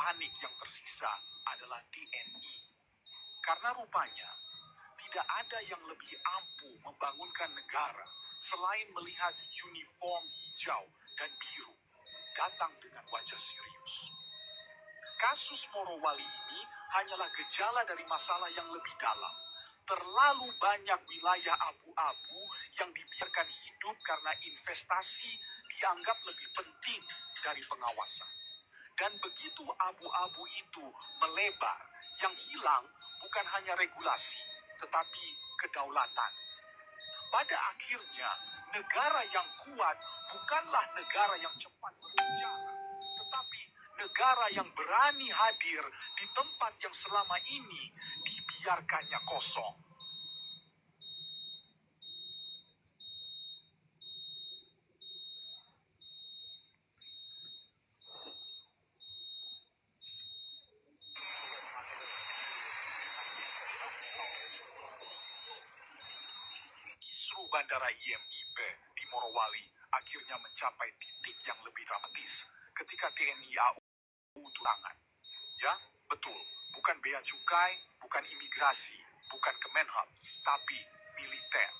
panik yang tersisa adalah TNI. Karena rupanya tidak ada yang lebih ampuh membangunkan negara selain melihat uniform hijau dan biru datang dengan wajah serius. Kasus Morowali ini hanyalah gejala dari masalah yang lebih dalam. Terlalu banyak wilayah abu-abu yang dibiarkan hidup karena investasi dianggap lebih penting dari pengawasan. Dan begitu abu-abu itu melebar, yang hilang bukan hanya regulasi, tetapi kedaulatan. Pada akhirnya, negara yang kuat bukanlah negara yang cepat berbicara, tetapi negara yang berani hadir di tempat yang selama ini dibiarkannya kosong. Kisru Bandara IMIP di Morowali akhirnya mencapai titik yang lebih dramatis ketika TNI AU turun tangan. Ya, betul. Bukan bea cukai, bukan imigrasi, bukan Kemenhub, tapi militer.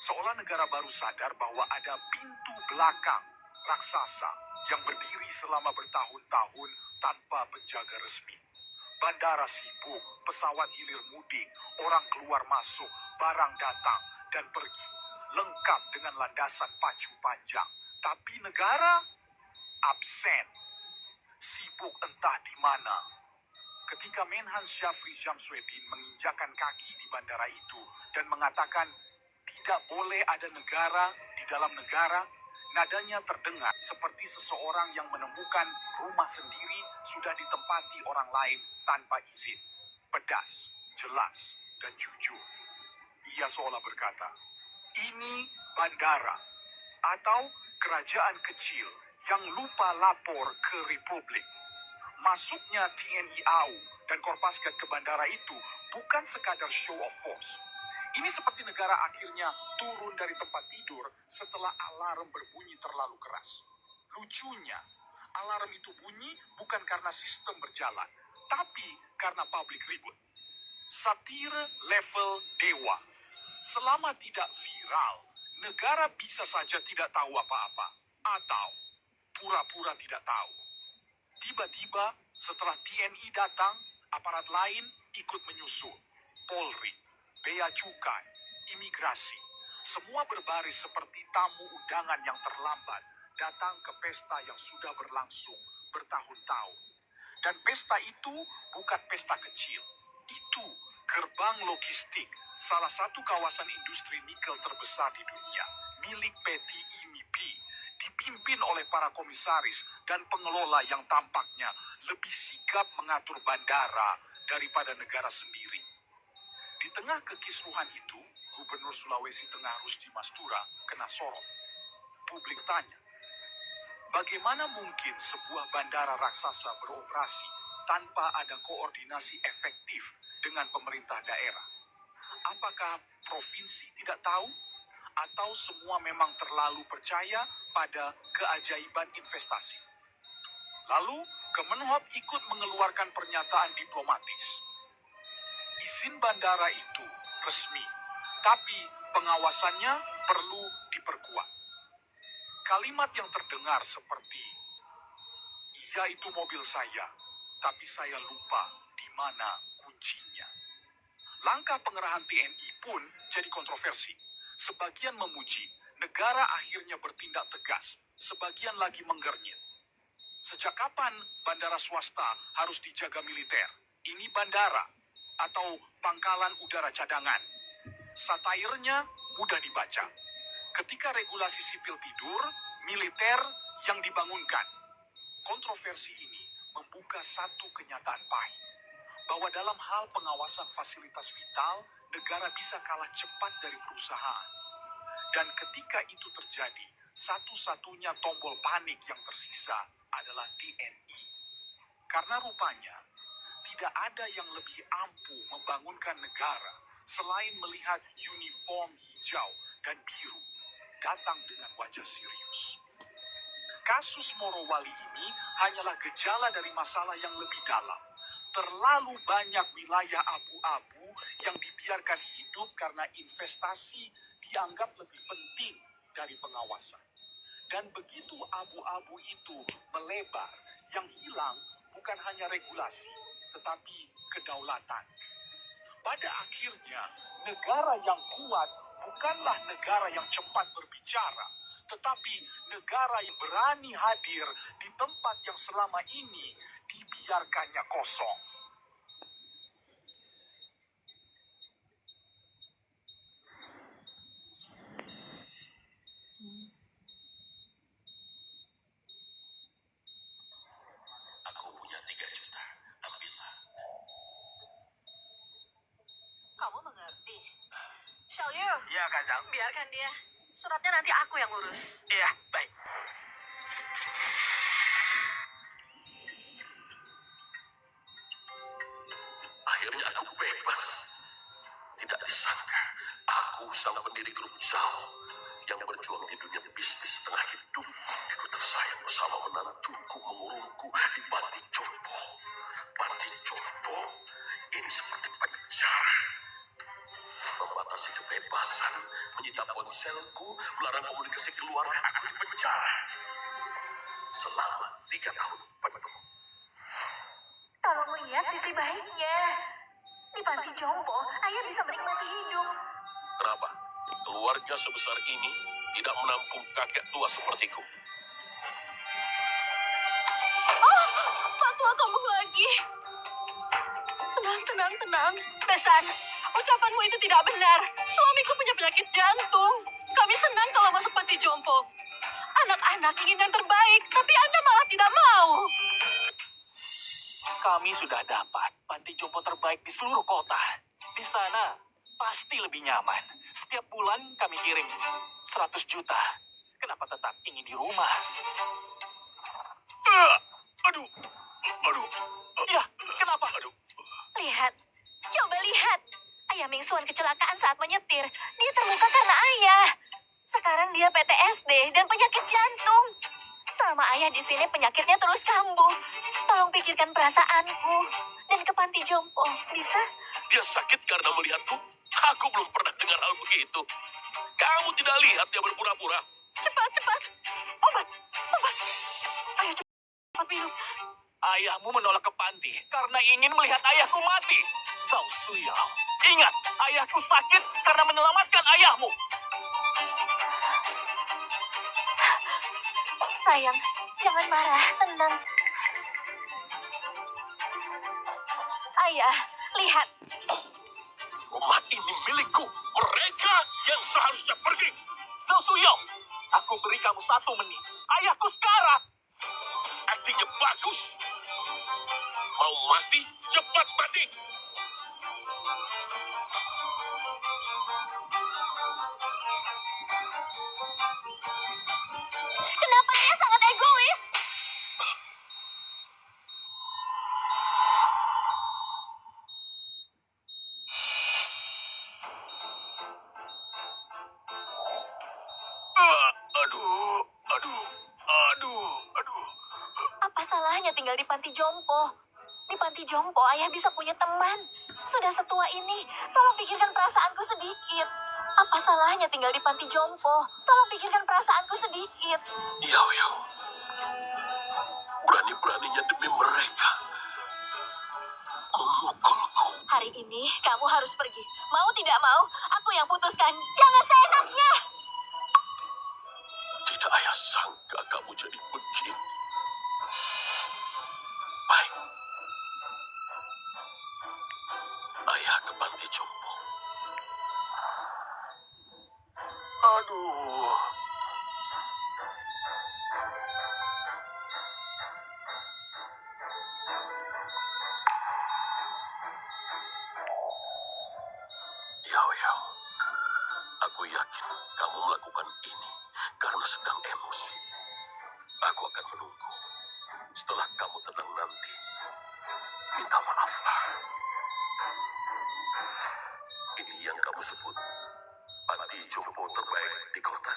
Seolah negara baru sadar bahwa ada pintu belakang raksasa yang berdiri selama bertahun-tahun tanpa penjaga resmi. Bandara sibuk, pesawat hilir mudik, orang keluar masuk, barang datang dan pergi. Lengkap dengan landasan pacu panjang. Tapi negara absen. Sibuk entah di mana. Ketika Menhan Syafri Syamsuddin menginjakkan kaki di bandara itu dan mengatakan tidak boleh ada negara di dalam negara, nadanya terdengar seperti seseorang yang menemukan rumah sendiri sudah ditempati orang lain tanpa izin. Pedas, jelas, dan jujur. Ia seolah berkata, ini bandara atau kerajaan kecil yang lupa lapor ke Republik. Masuknya TNI AU dan Korpasgat ke bandara itu bukan sekadar show of force. Ini seperti negara akhirnya turun dari tempat tidur setelah alarm berbunyi terlalu keras. Lucunya, alarm itu bunyi bukan karena sistem berjalan, tapi karena publik ribut. Satire level dewa. Selama tidak viral, negara bisa saja tidak tahu apa-apa atau pura-pura tidak tahu. Tiba-tiba setelah TNI datang, aparat lain ikut menyusul. Polri, bea cukai, imigrasi, semua berbaris seperti tamu undangan yang terlambat datang ke pesta yang sudah berlangsung bertahun-tahun. Dan pesta itu bukan pesta kecil. Itu gerbang logistik, salah satu kawasan industri nikel terbesar di dunia, milik PT IMIP, dipimpin oleh para komisaris dan pengelola yang tampaknya lebih sigap mengatur bandara daripada negara sendiri. Di tengah kekisruhan itu, Gubernur Sulawesi Tengah Rusdi Mastura kena sorot. Publik tanya, bagaimana mungkin sebuah bandara raksasa beroperasi tanpa ada koordinasi efektif dengan pemerintah daerah? Apakah provinsi tidak tahu? Atau semua memang terlalu percaya pada keajaiban investasi? Lalu, Kemenhub ikut mengeluarkan pernyataan diplomatis. Izin bandara itu resmi, tapi pengawasannya perlu diperkuat. Kalimat yang terdengar seperti, iya itu mobil saya, tapi saya lupa di mana kuncinya. Langkah pengerahan TNI pun jadi kontroversi. Sebagian memuji, negara akhirnya bertindak tegas, sebagian lagi menggernyit. Sejak kapan bandara swasta harus dijaga militer? Ini bandara atau pangkalan udara cadangan? Satairnya mudah dibaca. Ketika regulasi sipil tidur, militer yang dibangunkan. Kontroversi ini membuka satu kenyataan pahit, bahwa dalam hal pengawasan fasilitas vital, negara bisa kalah cepat dari perusahaan. Dan ketika itu terjadi, satu-satunya tombol panik yang tersisa adalah TNI. Karena rupanya, tidak ada yang lebih ampuh membangunkan negara selain melihat uniform hijau dan biru datang dengan wajah serius. kasus Morowali ini hanyalah gejala dari masalah yang lebih dalam. Terlalu banyak wilayah abu-abu yang dibiarkan hidup karena investasi dianggap lebih penting dari pengawasan. Dan begitu abu-abu itu melebar, yang hilang bukan hanya regulasi, tetapi kedaulatan. Pada akhirnya, negara yang kuat bukanlah negara yang cepat berbicara, tetapi negara yang berani hadir di tempat yang selama ini dibiarkannya kosong. Aku punya 3 juta. Ambillah. Kamu mengerti. Xiaoyu, Ya, Kazang. biarkan dia. Suratnya nanti aku yang urus. Iya, baik. Akhirnya aku bebas. Tidak disangka, aku sang pendiri grup Zhao yang berjuang di dunia bisnis setengah hidup. Aku tersayang bersama menantuku mengurungku di Panti Jompo. Panti Jompo ini seperti penjara. Membatasi kebebasan, menyita ponselku, melarang komunikasi keluar, aku di penjara. Selama 3 tahun penuh. Tolong lihat sisi baiknya. Di panti jompo, ayah bisa menikmati hidup. Kenapa? Keluarga sebesar ini tidak menampung kakek tua sepertiku. Oh, Pak Tua kambuh lagi. Tenang. Besan, ucapanmu itu tidak benar. Suamiku punya penyakit jantung. Kami senang kalau masuk panti jompo. Anak-anak ingin yang terbaik, tapi Anda malah tidak mau. Kami sudah dapat panti jompo terbaik di seluruh kota. Di sana pasti lebih nyaman. Setiap bulan kami kirim 100 juta. Kenapa tetap ingin di rumah? Aduh. Ya, kenapa? Lihat, coba lihat. Ayah Mingsuan kecelakaan saat menyetir. Dia terluka karena ayah. Sekarang dia PTSD dan penyakit jantung. Selama ayah di sini penyakitnya terus kambuh. Tolong pikirkan perasaanku dan ke panti jompo, bisa? Dia sakit karena melihatku. Aku belum pernah dengar hal begitu. Kamu tidak lihat dia berpura-pura. Cepat. Obat. Ayo cepat minum. Ayahmu menolak ke panti karena ingin melihat ayahku mati. Zhao Suyao, ingat, ayahku sakit karena menyelamatkan ayahmu. Sayang, jangan marah, tenang. Ayah, lihat. Rumah ini milikku. Mereka yang seharusnya pergi. Zhao Suyao, aku beri kamu 1 menit. Ayahku sekarat. Aktingnya bagus. Mau mati, cepat mati. Kenapa dia sangat egois? Aduh. Apa salahnya tinggal di panti jompo? Di panti jompo ayah bisa punya teman. Sudah setua ini, tolong pikirkan perasaanku sedikit. Apa salahnya tinggal di panti jompo? Tolong pikirkan perasaanku sedikit. Yao. Berani-beraninya demi mereka memukulku. Hari ini kamu harus pergi. Mau tidak mau, aku yang putuskan. Jangan seenaknya. Tidak ayah sangka kamu jadi begini. Baik. Ayah ke panti jompo. Aduh. Yao. Aku yakin kamu melakukan ini karena sedang emosi. Aku akan menunggu. Setelah kamu tenang nanti, minta maaflah. Ini yang kamu sebut panti jompo terbaik di kota.